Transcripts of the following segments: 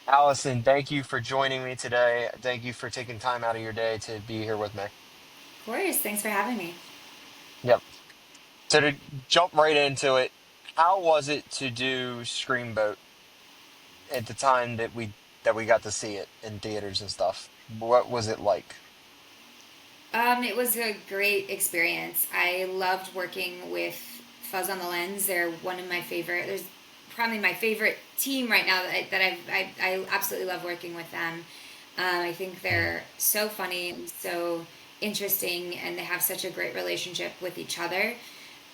Allison, thank you for joining me today. Thank you for taking time out of your day to be here with me. Of course, thanks for having me. Yep. So to jump right into it, how was it to do Screamboat at the time that we got to see it in theaters and stuff? What was it like? It was a great experience. I loved working with Fuzz on the Lens. They're one of my favorite. There's probably my favorite team right now that I absolutely love working with them. I think Mhm. they're so funny and so interesting, and they have such a great relationship with each other.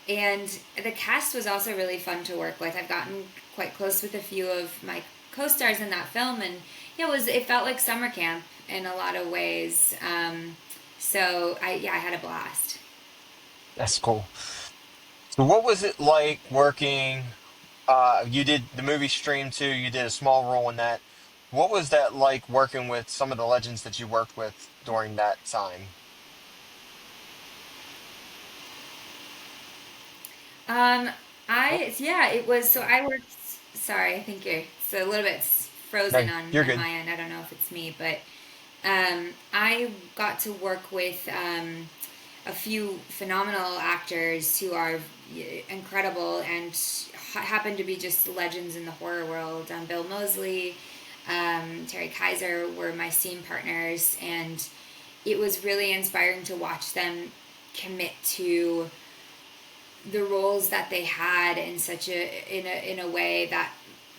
And the cast was also really fun to work with. I've gotten quite close with a few of my co-stars in that film, and it felt like summer camp in a lot of ways. So I had a blast. That's cool. So what was it like working? You did the movie Stream 2, you did a small role in that. What was that like working with some of the legends that you worked with during that time? Um, Oh, it was. So I worked. Sorry, I think it's a little bit frozen no, you're on good. my end. I don't know if it's me, but I got to work with a few phenomenal actors who are incredible and happen to be just legends in the horror world. Bill Moseley, Terry Kaiser were my scene partners, and it was really inspiring to watch them commit to the roles that they had in such a way that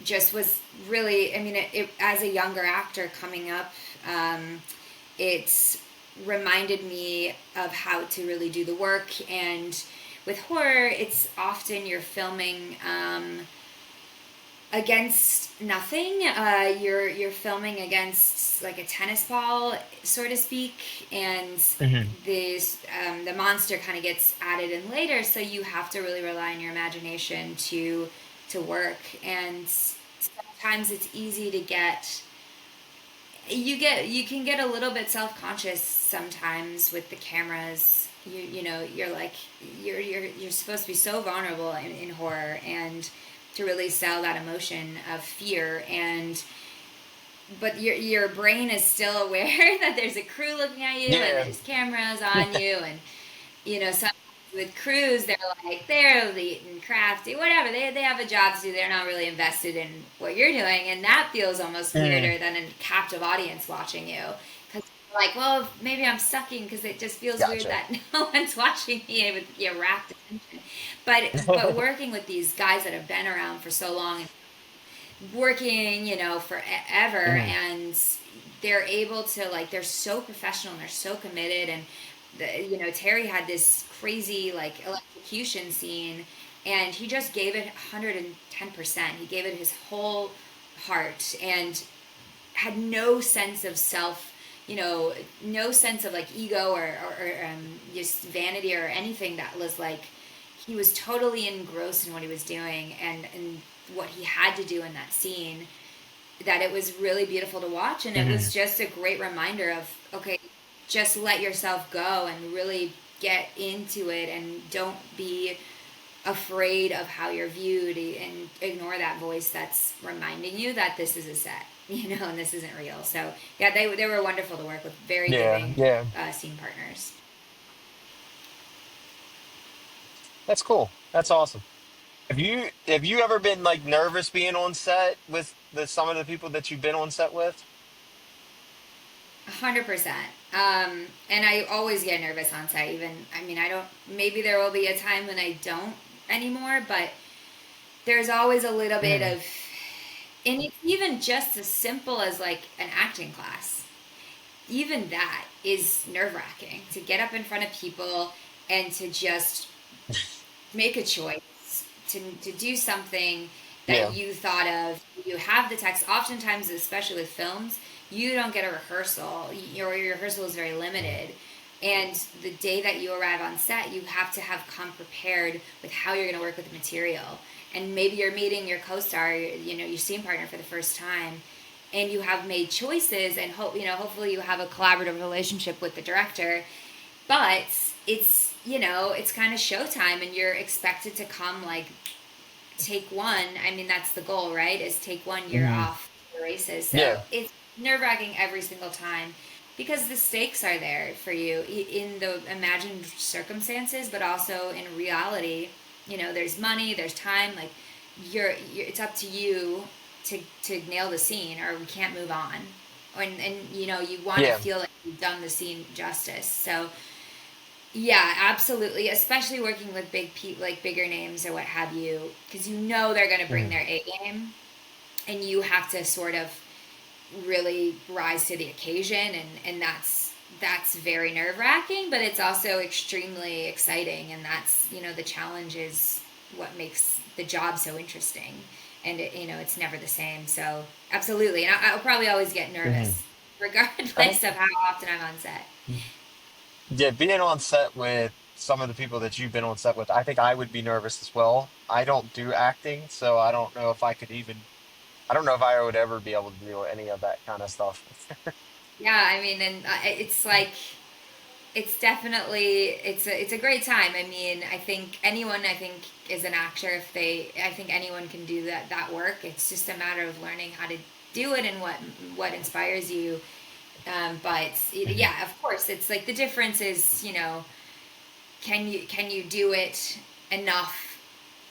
just was really. I mean, as a younger actor coming up, it's reminded me of how to really do the work. And with horror, it's often you're filming against nothing. You're filming against like a tennis ball, so to speak, and Hmm. the monster kind of gets added in later. So you have to really rely on your imagination to work. And sometimes it's easy to you can get a little bit self-conscious sometimes with the cameras. You're like you're supposed to be so vulnerable in horror, and to really sell that emotion of fear. And but your brain is still aware that there's a crew looking at you and Yeah. there's cameras on you. And sometimes with crews, they're like, they're elite and crafty, whatever. They have a job to do. They're not really invested in what you're doing. And that feels almost Mm, weirder than a captive audience watching you. Because like, well, maybe I'm sucking because it just feels weird gotcha. that no one's watching me with rapt attention. But working with these guys that have been around for so long and working, forever, Mhm. and they're able to, like, they're so professional and they're so committed. And Terry had this crazy like electrocution scene, and he just gave it 110%. He gave it his whole heart and had no sense of self, no sense of like ego or just vanity or anything. That was like, he was totally engrossed in what he was doing and what he had to do in that scene, that it was really beautiful to watch. And it was Mhm. just a great reminder of, okay, just let yourself go and really get into it, and don't be afraid of how you're viewed, and ignore that voice that's reminding you that this is a set, and this isn't real. So yeah, they were wonderful to work with, very Yeah, giving yeah. scene partners. That's cool. That's awesome. Have you ever been like nervous being on set with some of the people that you've been on set with? 100%. And I always get nervous on set. Even, I mean, I don't. Maybe there will be a time when I don't anymore, but there's always a little bit Mhm. of. And it's even just as simple as like an acting class. Even that is nerve wracking, to get up in front of people and to just make a choice to do something that Yeah. you thought of. You have the text. Oftentimes, especially with films, you don't get a rehearsal. Your rehearsal is very Mhm. limited. And the day that you arrive on set, you have to have come prepared with how you're going to work with the material. And maybe you're meeting your co-star, your scene partner for the first time, and you have made choices, and hopefully you have a collaborative relationship with the director. But it's kind of showtime, and you're expected to come like take one. I mean, that's the goal, right? Is take one year Mhm. off races. So Yeah. it's nerve wracking every single time because the stakes are there for you in the imagined circumstances, but also in reality. You know, there's money, there's time. Like it's up to you to nail the scene, or we can't move on. And you know, you want to Yeah. feel like you've done the scene justice. So yeah, absolutely. Especially working with like bigger names or what have you, because you know they're going to bring Mhm. their A game, and you have to sort of really rise to the occasion, and that's very nerve wracking, but it's also extremely exciting, and that's you know the challenge is what makes the job so interesting, and you know it's never the same. So absolutely, and I'll probably always get Mhm. nervous I think regardless of how often I'm on set. yeah, being on set with some of the people that you've been on set with, I think I would be nervous as well. I don't do acting, so I don't know if I could even. I don't know if I would ever be able to do any of that kind of stuff. Yeah, I mean, and it's like it's definitely it's a great time. I mean, I think is an actor if they I think anyone can do that work. It's just a matter of learning how to do it and what inspires you. But Mhm. yeah, of course, it's like the difference is you know can you do it enough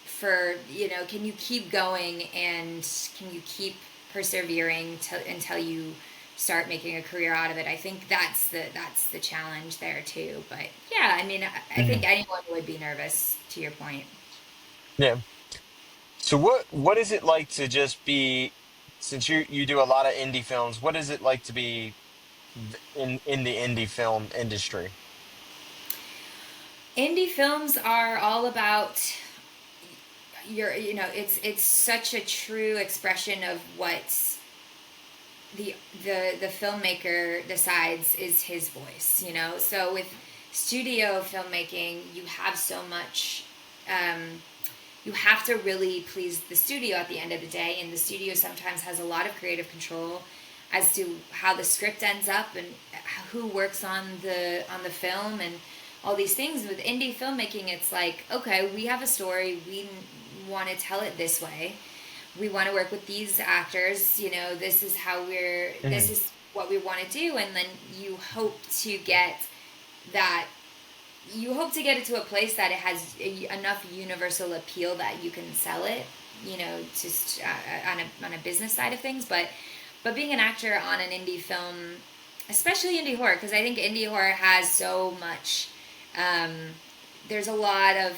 for you know can you keep going and can you keep persevering until you start making a career out of it. I think that's the challenge there too, but yeah, I mean I Mhm. think anyone would be nervous to your point. Yeah. So what is it like to just be, since you do a lot of indie films, what is it like to be in the indie film industry? Indie films are all about your you know it's such a true expression of what the the filmmaker decides is his voice, you know. So with studio filmmaking, you have so much. You have to really please the studio at the end of the day, and the studio sometimes has a lot of creative control as to how the script ends up and who works on the film and all these things. With indie filmmaking, it's like okay, we have a story, we want to tell it this way, we want to work with these actors, you know, this Mhm. is what we want to do, and then you hope to get that you hope to get it to a place that it has enough universal appeal that you can sell it, you know, just on a business side of things. But being an actor on an indie film, especially indie horror, because I think indie horror has so much. Um, there's a lot of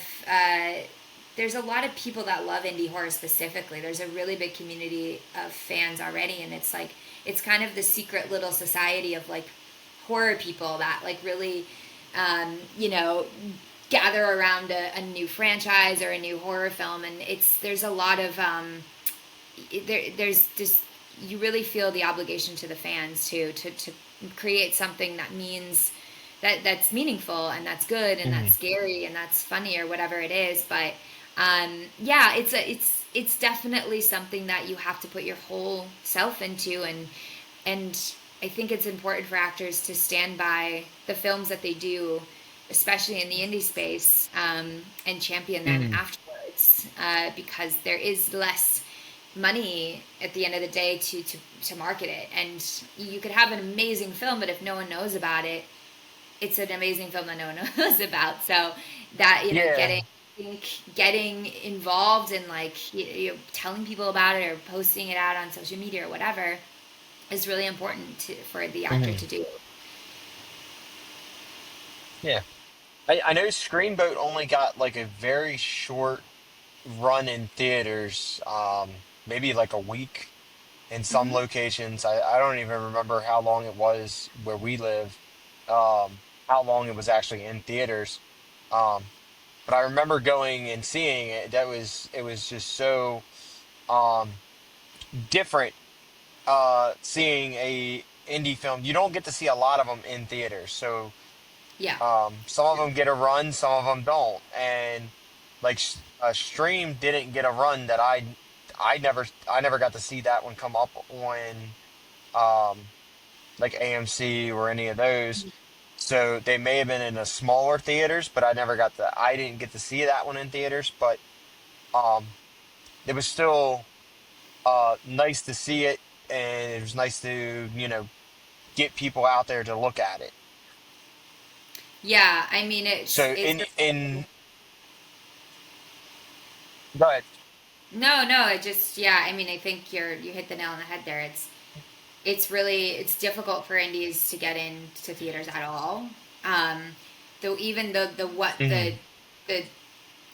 there's a lot of people that love indie horror specifically. There's a really big community of fans already, and it's like it's kind of the secret little society of like horror people that like really you know, gather around a new franchise or a new horror film, and there's a lot of there's just you really feel the obligation to the fans too to create something that means that's meaningful and that's good and that's Mhm. scary and that's funny or whatever it is. But yeah, it's definitely something that you have to put your whole self into, and I think it's important for actors to stand by the films that they do, especially in the indie space, and champion them Mhm. afterwards, because there is less money at the end of the day to market it. And you could have an amazing film, but if no one knows about it, it's an amazing film that no one knows about. So that you know, Yeah. getting involved and like telling people about it or posting it out on social media or whatever is really important for the actor Mhm. to do. Yeah. I know Screamboat only got like a very short run in theaters, maybe like a week in some Hmm. locations. I don't even remember how long it was where we live, how long it was actually in theaters. Um, but I remember going and seeing it. It was just so um different seeing a indie film. You don't get to see a lot of them in theaters. So Yeah. some of them get a run, some of them don't. And like a stream didn't get a run that I never got to see that one come up on um like AMC or any of those. So they may have been in a smaller theaters, but I didn't get to see that one in theaters, but um it was still nice to see it. and it was nice to, get people out there to look at it. Yeah, I mean So it's in go ahead. no, it just yeah, I mean I think you hit the nail on the head there. It's really it's difficult for indies to get into theaters at all. Um, though even the what Hmm. the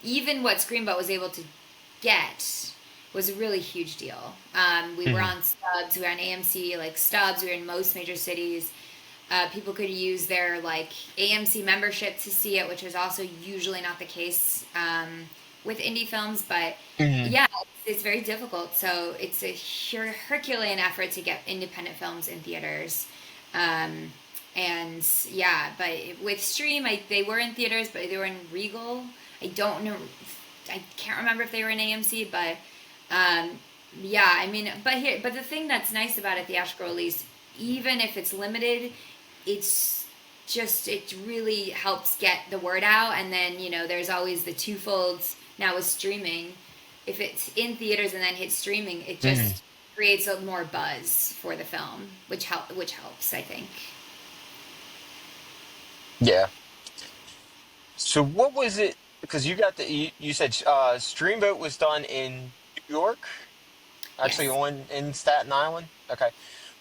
even what Screamboat was able to get was a really huge deal. We were Hmm. on Stubs, we were on AMC, like Stubs, we were in most major cities. People could use their like AMC membership to see it, which is also usually not the case with indie films. But Hmm. yeah, it's very difficult. So it's a Herculean effort to get independent films in theaters. Um, and yeah, but with Stream, they were in theaters, but they were in Regal. I don't know. I can't remember if they were in AMC, but um, yeah, I mean, but the thing that's nice about a theatrical release, even if it's limited, it's just it really helps get the word out. And then there's always the twofolds now with streaming. If it's in theaters and then hits streaming, it Hmm. just creates a more buzz for the film, which helps, I think. Yeah. So what was it? Because you said Streamboat was done in New York, actually Yes. on in Staten Island. Okay.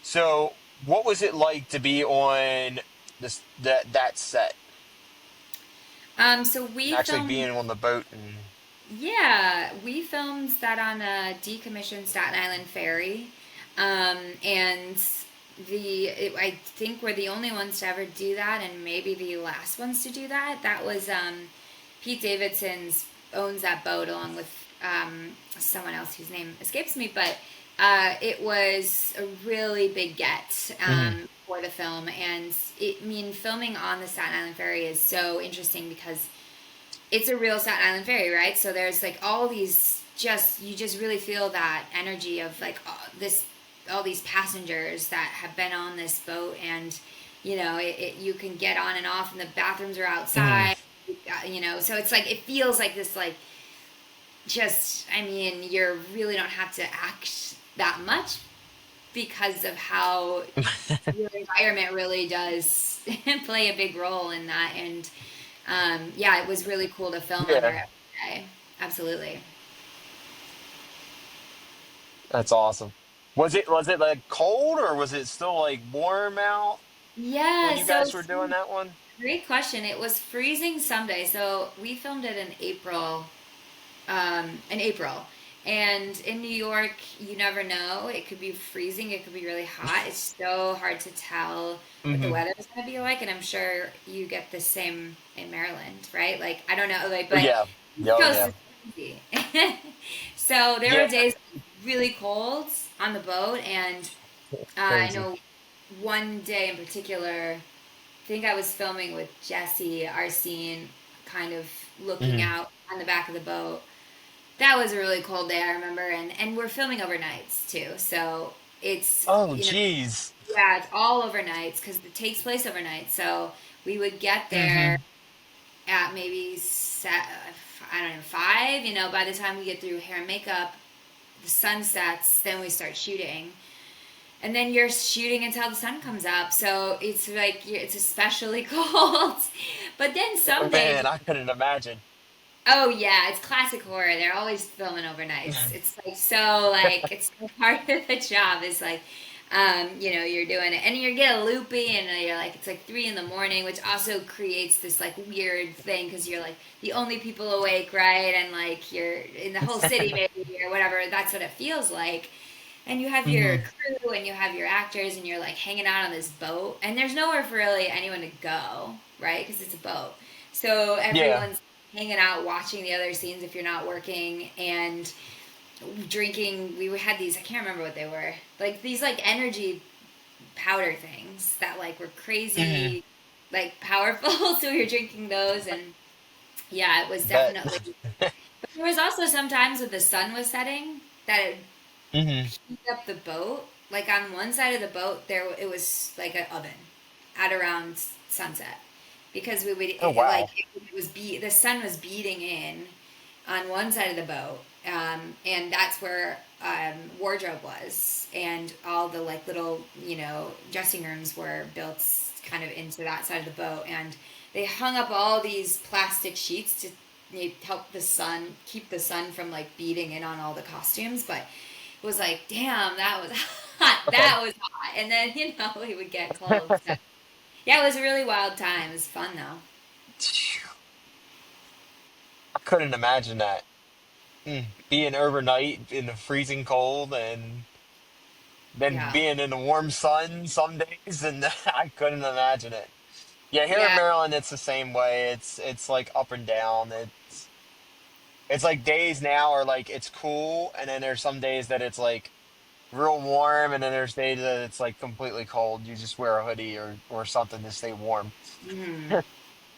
So what was it like to be on that set? So we Actually filmed. being on the boat and Yeah, we filmed that on a decommissioned Staten Island ferry, and I think we're the only ones to ever do that, and maybe the last ones to do that. That was Pete Davidson's owns that boat along with someone else whose name escapes me, but it was a really big get Mhm. for the film, and I mean, filming on the Staten Island ferry is so interesting because it's a real Staten Island ferry, right? So there's like all these just you just really feel that energy of like all these passengers that have been on this boat, and you can get on and off, and the bathrooms are Mhm. outside. So it's like it feels like this like just I mean you really don't have to act that much because of how your environment really does play a big role in that. And yeah, it was really cool to film under Yeah, every day. Absolutely. that's awesome. Was it like cold or was it still like warm out when Yeah, you so guys were doing that one? great question. It was freezing some days. So we filmed it in April. In April. And in New York, you never know. It could be freezing, it could be really hot. It's so hard to tell what the Hmm. weather is going to be like. And I'm sure you get the same in Maryland, right? Like, I don't know, like, but Yeah. East Yeah. Coast Yeah. is crazy. So there were Yeah. days really cold on the boat. And I Crazy. know one day in particular, I think I was filming with Jesse, our scene, kind of looking Hmm. out on the back of the boat. That was a really cold day, I remember, and we're filming overnights too. So it's Oh, geez. yeah, it's all overnights because it takes place overnight. So we would get there Hmm. at maybe I don't know 5. By the time we get through hair and makeup, the sun sets, then we start shooting. And then you're shooting until the sun comes up, so it's like it's especially cold. But then some days Man, I couldn't imagine. oh yeah, it's classic horror. They're always filming overnights. It's like so like it's so part of the job is like you're doing it and you get a loopy and you're like it's like 3 in the morning, which also creates this like weird thing because you're like the only people awake, right? And like you're in the whole city maybe or whatever. That's what it feels like. And you have your Hmm. crew and you have your actors and you're like hanging out on this boat and there's nowhere for really anyone to go, right? Because it's a boat. So Yeah. everyone's hanging out watching the other scenes if you're not working and drinking. We had these, I can't remember what they were, like these like energy powder things that like were Hmm. crazy like powerful. So we were drinking those and yeah, it was Bet. definitely. But there was also sometimes when the sun was setting that it Hmm. heat up the boat. Like on one side of the boat, there it was like an oven at around sunset because we would Oh, wow. it was the sun was beating in on one side of the boat, and that's where wardrobe was, and all the like little dressing rooms were built kind of into that side of the boat, and they hung up all these plastic sheets to help the sun keep the sun from like beating in on all the costumes. But it was like, damn, that was hot. Okay. That was hot. And then we would get cold. So yeah, it was a really wild time. It was fun though. I couldn't imagine that. Being overnight in the freezing cold and then Yeah. being in the warm sun some days, and I couldn't imagine it. Yeah, here in Yeah. Maryland, it's the same way. It's like up and down. It's like days now are like it's cool, and then there's some days that it's like real warm, and then there's days that it's like completely cold. You just wear a hoodie or something to stay warm. hmm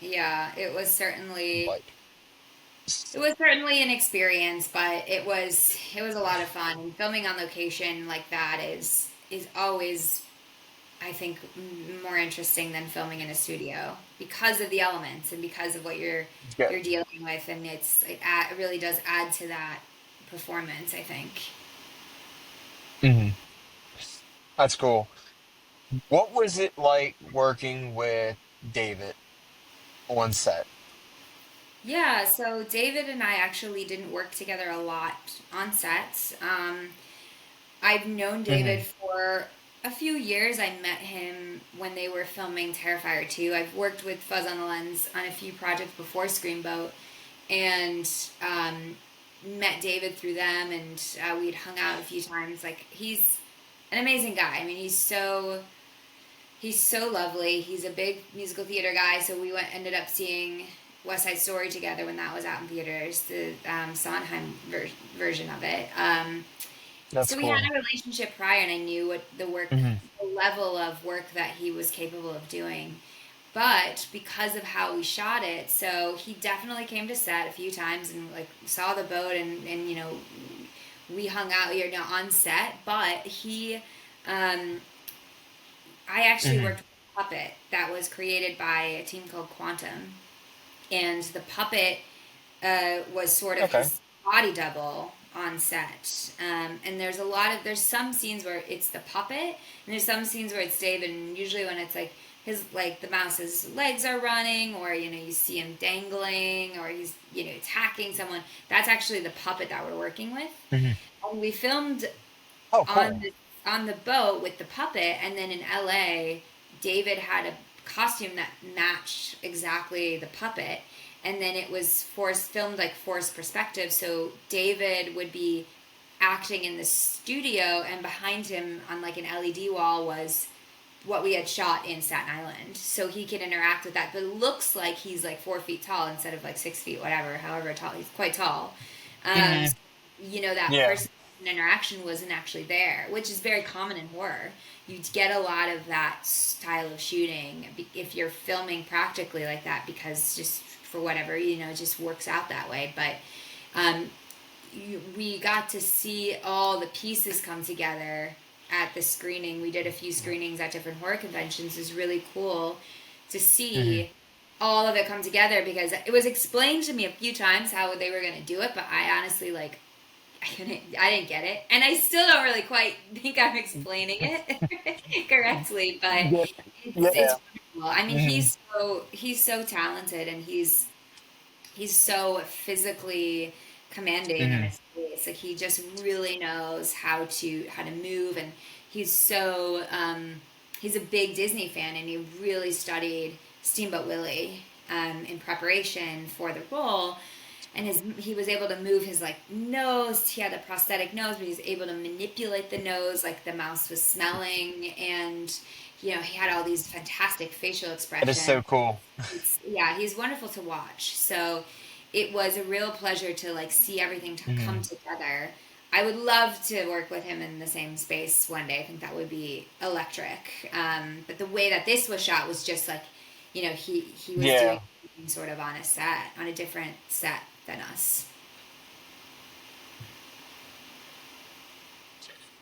Yeah, But it was certainly an experience, but it was a lot of fun. And filming on location like that is always, I think, more interesting than filming in a studio because of the elements and because of what yeah, you're dealing with, and it really does add to that performance, I think. hmm that's cool. What was it like working with David on set? Yeah, so David and I actually didn't work together a lot on sets. I've known David Hmm. for a few years. I met him when they were filming Terrifier 2. I've worked with Fuzz on the Lens on a few projects before Screamboat, and met David through them, and we'd hung out a few times. Like, he's an amazing guy. I mean, he's so lovely. He's a big musical theater guy, so we ended up seeing West Side Story together when that was out in theaters, the Sondheim version of it. That's So we had cool. a relationship prior, and I knew what Hmm. the level of work that he was capable of doing. But because of how we shot it, so he definitely came to set a few times and like saw the boat, and we hung out on set. But I actually Hmm. worked with a puppet that was created by a team called Quantum, and the puppet was sort of Okay. his body double on set. And there's some scenes where it's the puppet, and there's some scenes where it's David. And usually when it's like the mouse's legs are running, or you see him dangling, or he's attacking someone, that's actually the puppet that we're working with. Hmm. And we filmed Oh, on cool. the on the boat with the puppet, and then in LA, David had a costume that matched exactly the puppet, and then it was filmed like forced perspective. So David would be acting in the studio, and behind him on like an LED wall was what we had shot in Staten Island, so he could interact with that. But it looks like he's like 4 feet tall instead of like 6 feet, whatever, however tall. He's quite tall. Hmm. So, that Yeah. person interaction wasn't actually there, which is very common in horror. You get a lot of that style of shooting if you're filming practically like that, because just for whatever, it just works out that way. But um, we got to see all the pieces come together at the screening. We did a few screenings at different horror conventions. It's really cool to Hmm. see all of it come together, because it was explained to me a few times how they were going to do it, but I honestly like I didn't get it, and I still don't really quite think I'm explaining it correctly. But Yeah. it's Yeah. wonderful. I mean, Hmm. he's so talented, and he's so physically commanding in Hmm. his space. Like, he just really knows how to move, and he's so he's a big Disney fan, and he really studied Steamboat Willie in preparation for the role. And he was able to move his like nose. He had a prosthetic nose, but he was able to manipulate the nose like the mouse was smelling, and he had all these fantastic facial That is expressions. so cool. Yeah, he's wonderful to watch. So it was a real pleasure to like see everything come Hmm. together. I would love to work with him in the same space one day. I think that would be electric. But the way that this was shot was just like, he was doing Yeah. something sort of on a different set than us.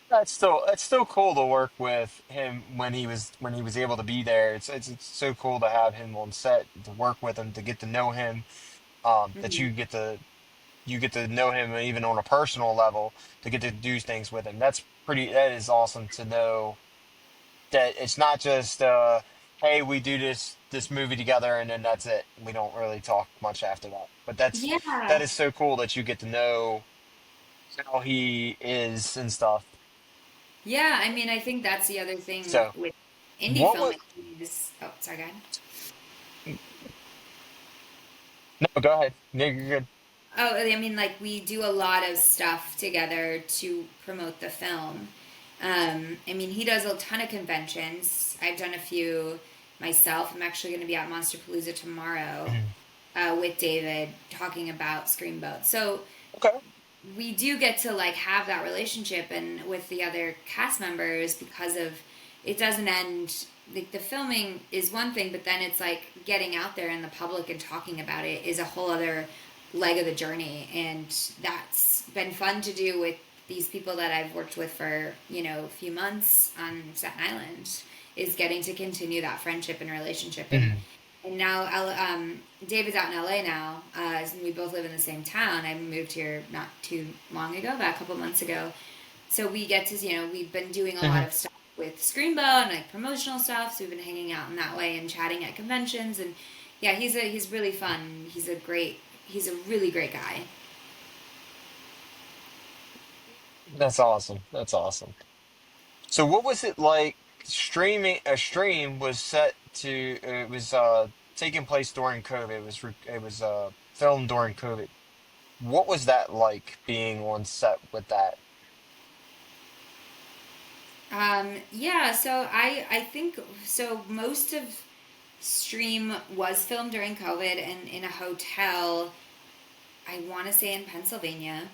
That's still cool to work with him when he was able to be there. It's so cool to have him on set, to work with him, to get to know him. That Mhm. you get to you get to know him even on a personal level to get to do things with him. That is awesome to know that it's not just hey, we do this movie together and then that's it. We don't really talk much after that. But that Yeah. is so cool that you get to know how he is and stuff. Yeah, I mean, I think that's the other thing So with indie what was filmmaking is, oh, sorry, go ahead. no, go ahead. No, you're good. Oh, I mean, like we do a lot of stuff together to promote the film. I mean, he does a ton of conventions. I've done a few myself. I'm actually going to be at Monsterpalooza tomorrow Mhm. with David talking about Screamboat. So Okay. we do get to like have that relationship and with the other cast members because of it doesn't end like the filming is one thing, but then it's like getting out there in the public and talking about it is a whole other leg of the journey, and that's been fun to do with these people that I've worked with for a few months on Staten Island, is getting to continue that friendship and relationship. Mhm. And now David's out in LA now, and we both live in the same town. I moved here not too long ago, about a couple months ago. So we get to, we've been doing a lot Mhm. of stuff with Screamboat and like promotional stuff. So we've been hanging out in that way and chatting at conventions. And yeah, he's really fun. He's a really great guy. That's awesome. That's awesome. So what was it like streaming a stream was set to it was taking place during COVID. It was filmed during COVID. What was that like being on set with that? Yeah, so I think so. Most of Stream was filmed during COVID and in a hotel. I want to say in Pennsylvania.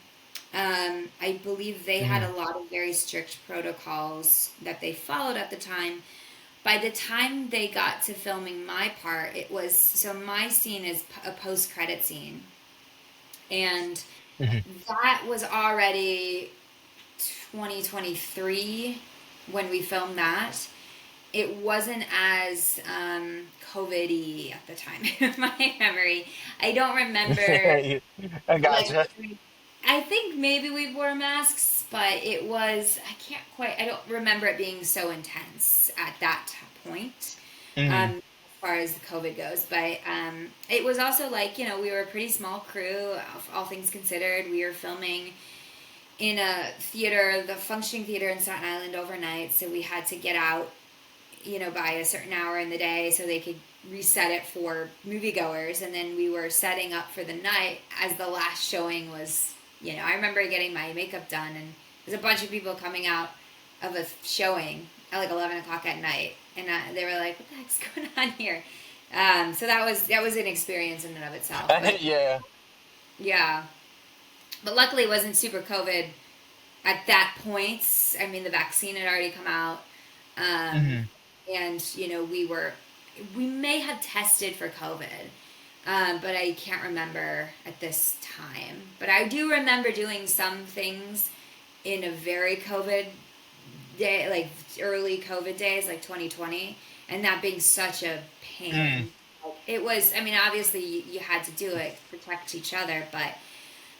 I believe they had Mhm. a lot of very strict protocols that they followed at the time. By the time they got to filming my part, it was so my scene is a post credit scene, and Mhm. that was already 2023 when we filmed that. It wasn't as COVID-y at the time in my memory. I don't remember I like gotcha. I think maybe we wore masks, but I can't quite, I don't remember it being so intense at that point, Mhm. as far as the COVID goes. But it was also like, we were a pretty small crew, all things considered. We were filming in a theater, the functioning theater in Staten Island overnight. So we had to get out, by a certain hour in the day so they could reset it for moviegoers. And then we were setting up for the night as the last showing was, I remember getting my makeup done and there's a bunch of people coming out of a showing at like 11 o'clock at night. And they were like, what the heck's going on here? So that was an experience in and of itself. But Yeah. yeah, but luckily it wasn't super COVID at that point. I mean, the vaccine had already come out. Um, Mhm. and we may have tested for COVID, but I can't remember at this time. But I do remember doing some things in a very COVID day, like early COVID days, like 2020, and that being such a Mm. pain. It was, I mean, obviously you had to do it to protect each other, but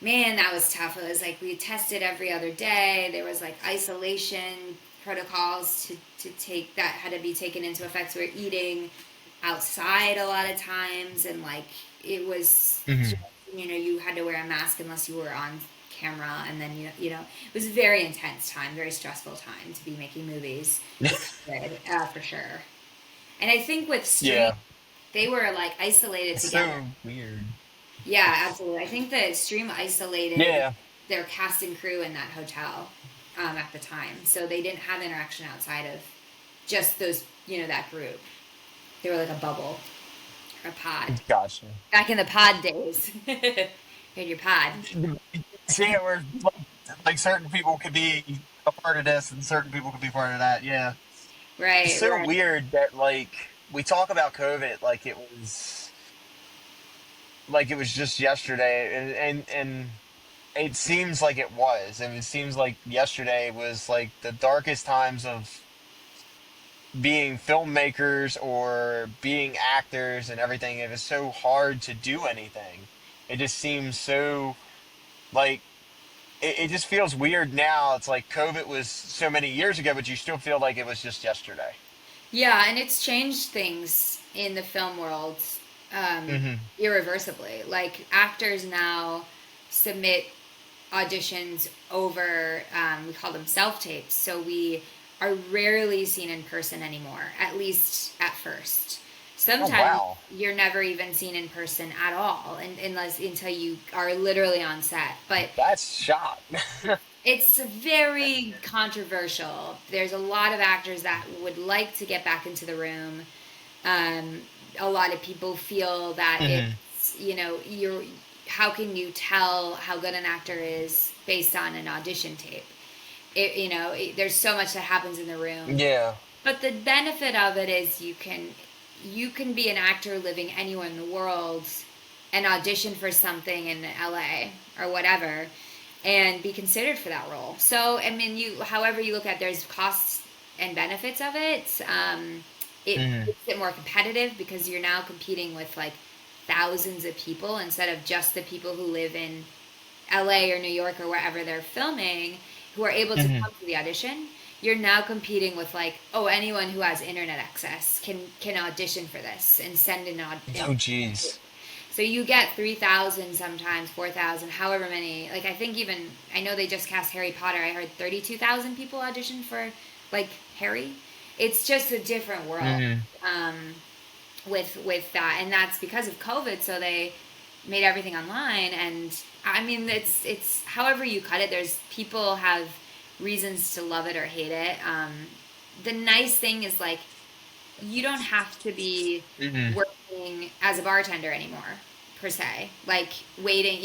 man, that was tough. It was like we tested every other day. There was like isolation protocols to take that had to be taken into effect. So we were eating outside a lot of times, and like it was, just, Mhm. you had to wear a mask unless you were on camera, and then it was a very intense time, very stressful time to be making movies with COVID, for sure. And I think with Stream, Yeah. they were like isolated It's together. so weird. Yeah, absolutely. I think that Stream isolated Yeah. their cast and crew in that hotel at the time, so they didn't have interaction outside of just that group. They were like a bubble or a pod. Gotcha. Back in the pod days, you had your pod. See, where like certain people could be a part of this and certain people could be part of that. Yeah. It's Right, so right. weird that like we talk about COVID like it was just yesterday and it seems like it was. And it seems like yesterday was like the darkest times of being filmmakers or being actors and everything. It was so hard to do anything. It just seems so. Like it just feels weird now. It's like COVID was so many years ago, but you still feel like it was just yesterday. Yeah, and it's changed things in the film world um, Hmm. irreversibly. Like actors now submit auditions over, we call them self tapes. So we are rarely seen in person anymore, at least at first. Oh Sometimes wow, you're never even seen in person at all, and unless until you are literally on set. But that's shot. it's very controversial. There's a lot of actors that would like to get back into the room. Um, a lot of people feel that Hmm. it's, you're, how can you tell how good an actor is based on an audition tape? There's so much that happens in the room. Yeah. But the benefit of it is you can be an actor living anywhere in the world and audition for something in LA or whatever and be considered for that role. So I mean, however you look at it, there's costs and benefits of it. It Hmm. makes it more competitive because you're now competing with like thousands of people instead of just the people who live in LA or New York or wherever they're filming who are able to Hmm. come to the audition. You're now competing with like, oh, anyone who has internet access can audition for this and send in. Oh geez. So you get 3,000 sometimes, 4,000, however many. Like I think even I know they just cast Harry Potter. I heard 32,000 people auditioned for like Harry. It's just a different world Hmm. um, with that, and that's because of COVID. So they made everything online, and I mean it's however you cut it. There's people have reasons to love it or hate it. The nice thing is like you don't have to be Hmm. working as a bartender anymore per se, like waiting,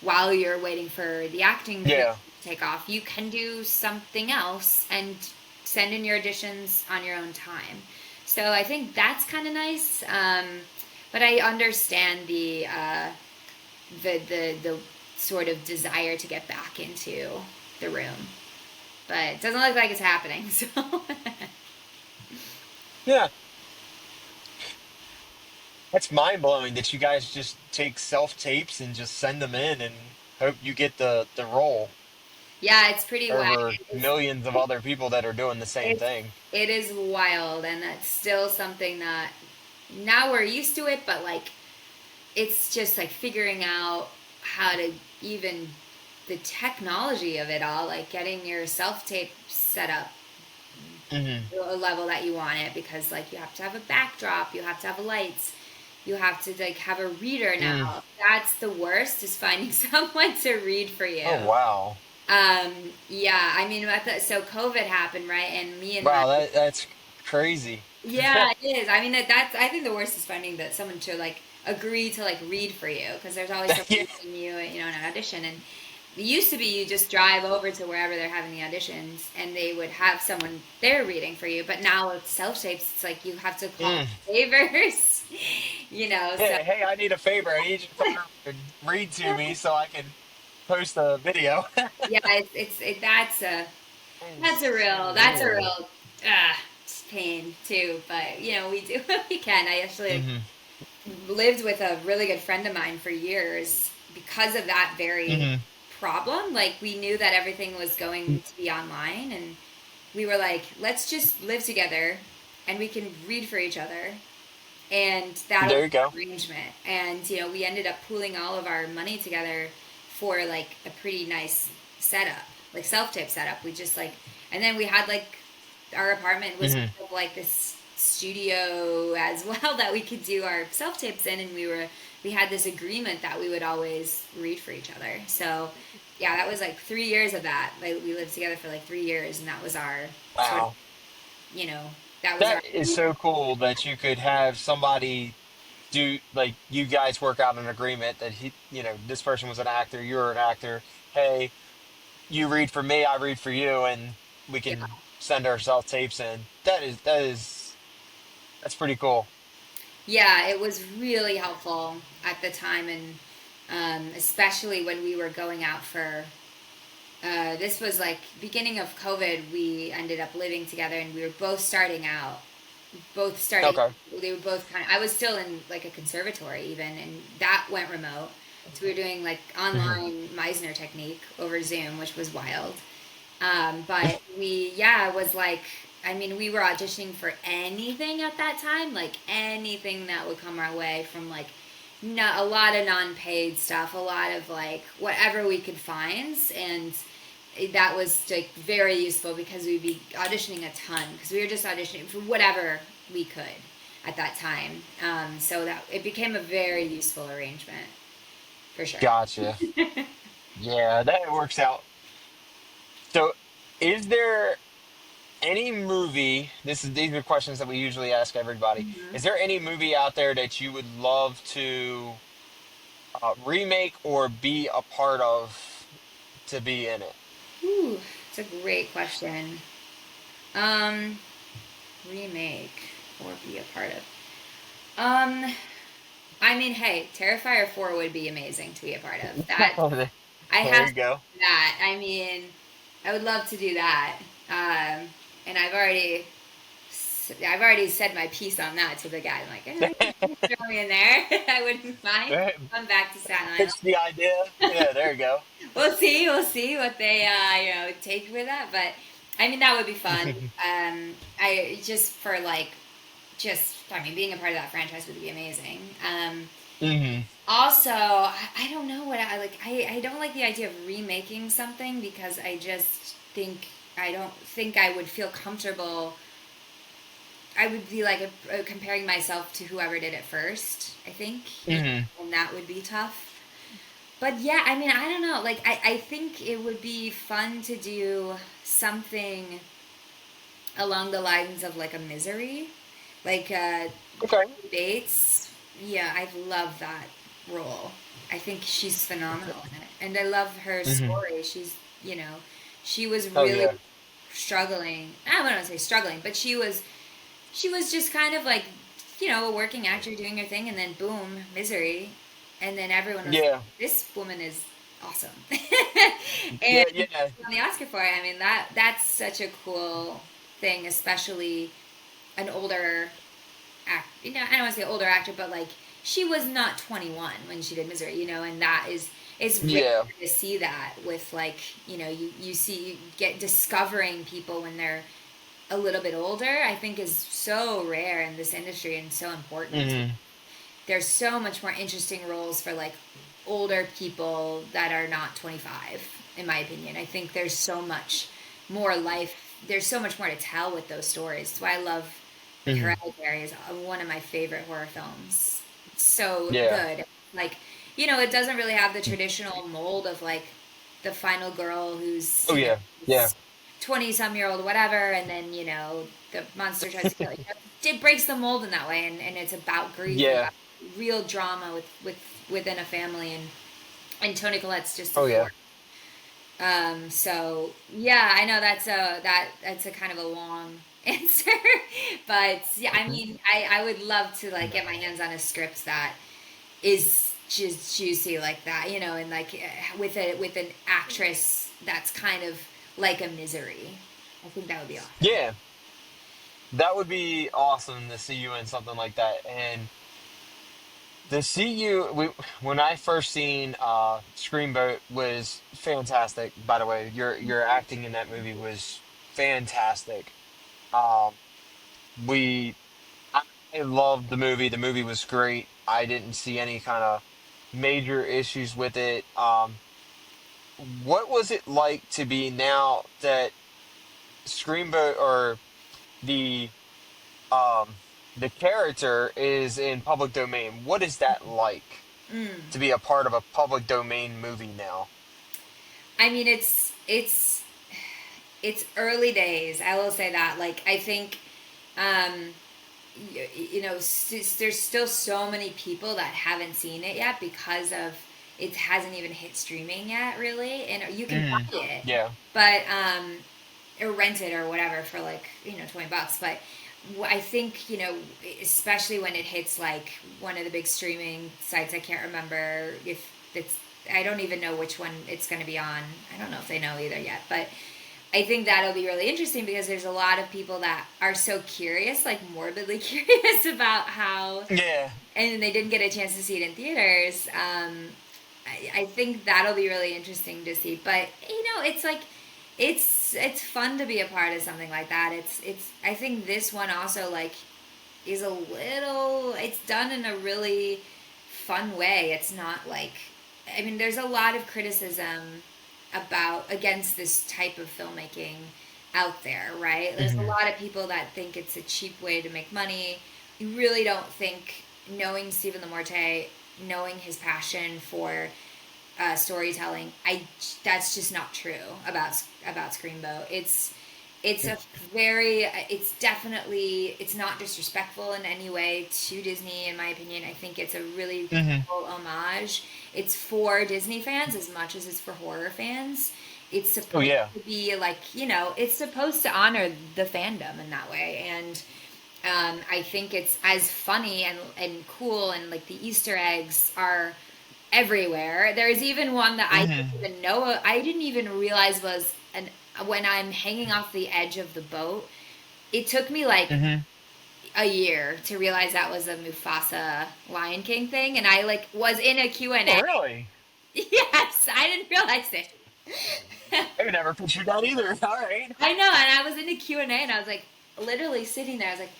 while you're waiting for the acting to Yeah. take off, you can do something else and send in your auditions on your own time. So I think that's kind of nice. But I understand the sort of desire to get back into the room, but it doesn't look like it's happening. So Yeah. That's mind blowing that you guys just take self tapes and just send them in and hope you get the role yeah, it's pretty wild. over millions of other people that are doing the same It's thing. it is wild, and that's still something that now we're used to it, but like it's just like figuring out how to even the technology of it all, like getting your self tape set up Hmm. to a level that you want it, because like you have to have a backdrop, you have to have lights, you have to like have a reader Mm. now. That's the worst is finding someone to read for you. Oh wow. Um, yeah, I mean, so COVID happened, right? And me and my Wow, that's crazy. yeah, it is. I mean, that's. I think the worst is finding that someone to like agree to like read for you because there's always someone Yeah. reading you, in an audition. And it used to be you just drive over to wherever they're having the auditions, and they would have someone there reading for you. But now with self tapes, it's like you have to call Mm. favors, So Yeah, hey, I need a favor. I need you to come over and read to me so I can post a video. yeah, that's a So real weird. uh, pain too. But we do what we can. I actually Hmm. lived with a really good friend of mine for years because of that very Hmm. problem. Like we knew that everything was going to be online, and we were like, let's just live together and we can read for each other, and that'll There be you go. the arrangement. And we ended up pooling all of our money together for like a pretty nice setup, like self-tape setup. We just like, and then we had like our apartment was Hmm. kind of like this studio as well that we could do our self-tapes in, and we had this agreement that we would always read for each other. So yeah, that was like 3 years of that. Like we lived together for like 3 years, and that was our sort of, Wow. you know that was our That is so cool that you could have somebody do like you guys work out an agreement that this person was an actor, you're an actor. Hey, you read for me, I read for you, and we yeah. can send ourselves tapes in. That's pretty cool. Yeah, it was really helpful at the time, and especially when we were going out for. This was like beginning of COVID. We ended up living together, and we were both starting out. Both starting. Okay. They were both kind of. I was still in like a conservatory even, and that went remote. So we were doing like Hmm. online Meisner technique over Zoom, which was wild. But yeah, it was like, I mean, we were auditioning for anything at that time, like anything that would come our way from like a lot of non-paid stuff, a lot of like whatever we could find, and that was like very useful because we'd be auditioning a ton because we were just auditioning for whatever we could at that time. So that it became a very useful arrangement for sure. Gotcha. Yeah, that works out. So, is there any movie? These are questions that we usually ask everybody. Mhm. Is there any movie out there that you would love to remake or be a part of to be in it? Ooh, it's a great question. Um, Remake or be a part of. Um, I mean, hey, Terrifier 4 would be amazing to be a part of. That I There have you to go. do that. I mean, I would love to do that. And I've already said my piece on that to the guy. I'm like, you can throw me in there. I wouldn't mind. Come back to Staten Island. Pitch the idea. Yeah, there you go. We'll see what they take with that. But I mean, that would be fun. I just for like just I mean, being a part of that franchise would be amazing. Hmm. Also, I don't know what I like. I don't like the idea of remaking something because I don't think I would feel comfortable. I would be like comparing myself to whoever did it first. I think, Hmm. and that would be tough. But yeah, I mean, I don't know. Like, I think it would be fun to do something along the lines of like a Misery, like Okay. Bates. Yeah, I love that role. I think she's phenomenal in it, and I love her Hmm. story. She was Oh really yeah. struggling. I wouldn't say struggling, but she was just kind of like, a working actor doing her thing, and then boom, Misery, and then everyone was like, Yeah. "This woman is awesome," Yeah. and Yeah. on the Oscar for it. I mean, that's such a cool thing, especially an older act. I don't want to say older actor, but like she was not 21 when she did Misery, and that is rare Yeah. to see that with like you get discovering people when they're a little bit older. I think is so rare in this industry and so important. Hmm. There's so much more interesting roles for like older people that are not 25, in my opinion. I think there's so much more life. There's so much more to tell with those stories. That's why I love like Hmm. Hereditary is one of my favorite horror films. It's so Yeah. good. Like, it doesn't really have the traditional mold of like the final girl who's, Oh yeah. Yeah. 20 some year old whatever, and then, the monster tries to kill it. It breaks the mold in that way, and it's about grief and Yeah. about real drama within a family, and Tony Collette's just a Oh yeah. force. So yeah, I know that's a kind of a long answer, but yeah, I mean, I would love to like get my hands on a script that is just juicy like that, and like with an actress that's kind of like a Misery. I think that would be awesome. Yeah. That would be awesome to see you in something like that. And to see you, when I first seen Screamboat was fantastic. By the way, your acting in that movie was fantastic. Um, we I loved the movie. The movie was great. I didn't see any kind of major issues with it. What was it like to be now that Screamboat or the um the character is in public domain? What is that like Mm. to be a part of a public domain movie now? I mean, it's early days. I will say that. Like, I think, um, there's still so many people that haven't seen it yet because of it hasn't even hit streaming yet, really, and you can Hmm. buy it, Yeah. but or rent it or whatever for like $20. But I think especially when it hits like one of the big streaming sites. I can't remember if it's. I don't even know which one it's going to be on. I don't know if they know either yet, but I think that'll be really interesting because there's a lot of people that are so curious, like morbidly curious about how, Yeah. and they didn't get a chance to see it in theaters. I think that'll be really interesting to see. But it's like it's fun to be a part of something like that. It's I think this one also like is a little it's done in a really fun way. It's not like I mean there's a lot of criticism about against this type of filmmaking out there, right? There's a Hmm. lot of people that think it's a cheap way to make money. You really don't think knowing Stephen Lamorte, knowing his passion for storytelling. I That's just not true about Screamboat. It's a very it's definitely it's not disrespectful in any way to Disney in my opinion. I think it's a really Hmm. cool homage. It's for Disney fans as much as it's for horror fans. It's Oh supposed yeah. to be like, it's supposed to honor the fandom in that way. And I think it's as funny and cool, and like the Easter eggs are everywhere. There's even one that Hmm. I didn't even realize was an when I'm hanging off the edge of the boat. It took me like Hmm. a year to realize that was a Mufasa Lion King thing, and I like was in a Oh Q&A. really? Yes, I didn't realize it. I never pictured that either. All right. I know, and I was in a Q&A, and I was like literally sitting there. I was like,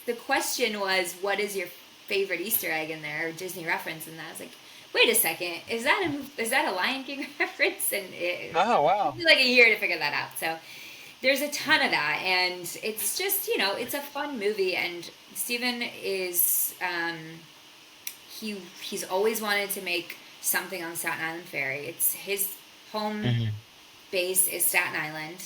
the question was, "What is your favorite Easter egg in there, or Disney reference?" And I was like, "Wait a second, is that a Lion King reference?" And it Oh took wow. me like a year to figure that out. So there's a ton of that, and it's just it's a fun movie. And Steven is he's always wanted to make something on Staten Island Ferry. It's his home Hmm. base is Staten Island.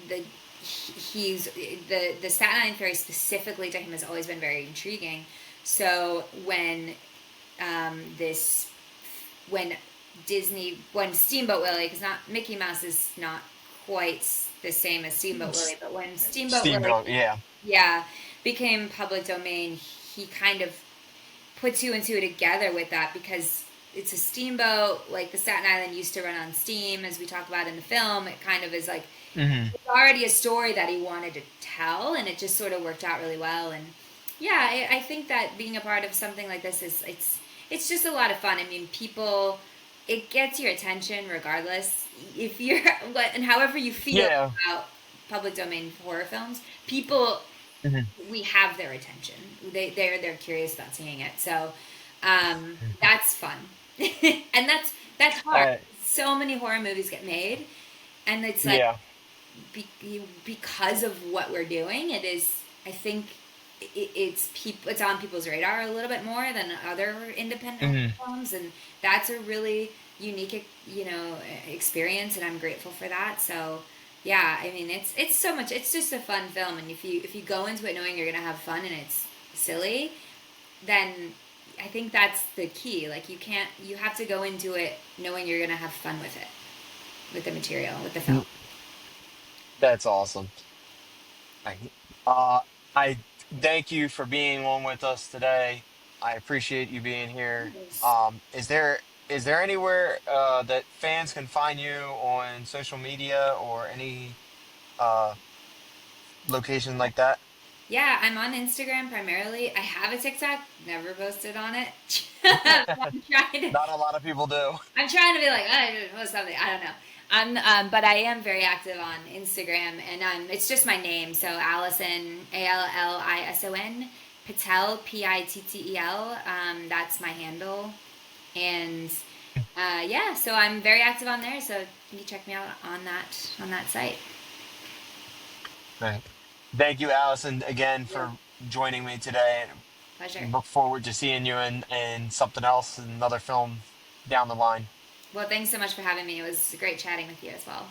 The he's the Staten Island Ferry specifically to him has always been very intriguing. So this when when Steamboat Willie, because not Mickey Mouse is not quite the same as Steamboat Willie, but when Steamboat Willie, Steamboat. Yeah. yeah, became public domain, he kind of put two and two together with that because it's a steamboat. Like the Staten Island used to run on steam, as we talk about in the film. It kind of is like Hmm. it's already a story that he wanted to tell, and it just sort of worked out really well. And yeah, I think that being a part of something like this is it's just a lot of fun. I mean, people, it gets your attention regardless if you're what and however you feel Yeah. about public domain horror films. People, Hmm. we have their attention. They're curious about seeing it. So that's fun, and that's hard. Uh, So many horror movies get made, and it's like yeah. because of what we're doing, it is. I think it's on people's radar a little bit more than other independent Hmm. films, and that's a really unique, experience, and I'm grateful for that. So, yeah, I mean, it's so much. It's just a fun film, and if you go into it knowing you're gonna have fun and it's silly, then I think that's the key. Like you have to go into it knowing you're gonna have fun with it, with the material, with the film. That's awesome. I, uh, I thank you for being on with us today. I appreciate you being here. Is there anywhere that fans can find you on social media or any uh, location like that? Yeah, I'm on Instagram primarily. I have a TikTok, never posted on it. I'm trying to Not a lot of people do. I'm trying to be like, I post something. I don't know. But I am very active on Instagram, and it's just my name. So Allison, Allison Pittel, Pittel. That's my handle, and yeah. So I'm very active on there. So you can check me out on that site. Right. Thank you, Allison, again Yeah. for joining me today. Pleasure. Look forward to seeing you in something else, another film down the line. Well, thanks so much for having me. It was great chatting with you as well.